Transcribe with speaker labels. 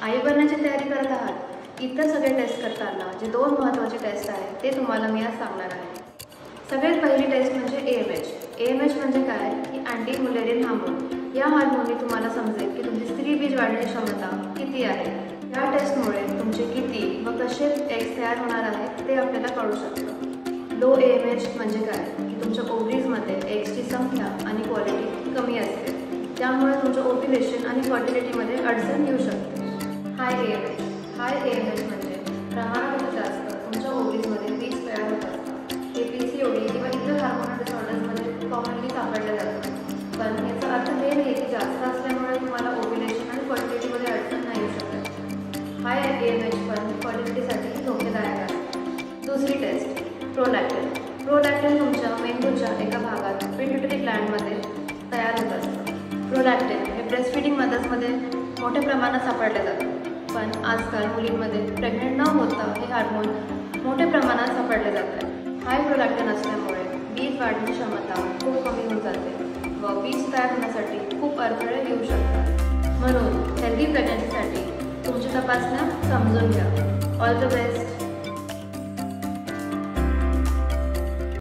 Speaker 1: आई बनण्याची तयारी करत आहात, इतर सगळे टेस्ट करताना जे 2 महत्त्वाचे टेस्ट आहेत ते तुम्हाला मी आज सांगणार आहे. सगळ्यात पहिली टेस्ट म्हणजे AMH. AMH म्हणजे काय की अँटी मुलेरियन हार्मोन. या हार्मोनने तुम्हाला समजेल की तुमची स्त्रीबीज वाढण्याची क्षमता किती आहे. या टेस्टमुळे तुमचे किती व कसे एग्स तयार होणार आहेत ते आपल्याला कळू शकतं. लो AMH म्हणजे काय की तुमच्या ओव्हरीजमध्ये एग्सची संख्या आणि क्वालिटी कमी असते, त्यामुळे तुमच्या ओव्ह्युलेशन आणि फर्टिलिटीमध्ये अडचण येऊ शकते. हाय AMH म्हणजे प्रमाणापेक्षा जास्त तुमच्या ओव्हरीजमध्ये बीज तयार होत असतात. हे PCOD किंवा इतर हार्मोनल डिसऑर्डर्समध्ये कॉमनली सापडले जातात. पण याचा अर्थ हे नाही की जास्त असल्यामुळे तुम्हाला ओव्ह्युलेशन आणि फर्टिलिटीमध्ये अडचण नाही येऊ शकत. हाय AMH पण फर्टिलिटीसाठी धोकेदायक आहे. दुसरी टेस्ट प्रोलॅक्टिन. प्रोलॅक्टिन तुमच्या मेंदूच्या एका भागात पिट्युटरी ग्लँडमध्ये तयार होत असतं. प्रोलॅक्टिन हे ब्रेस्टफीडिंग मदर्समध्ये मोठ्या प्रमाणात सापडले जातात. पण आजकाल मुलींमध्ये प्रेग्नेंट न होता हे हार्मोन मोठ्या प्रमाणात सापडले जातात. हाय प्रोलॅक्टिन असल्यामुळे बीज वाढण्याची क्षमता खूप कमी होऊन जाते व बीज तयार होण्यासाठी खूप अडथळे येऊ शकतात. म्हणून हेल्दी प्रेग्नन्सीसाठी तुमची तपासण्या समजून घ्या. All the best.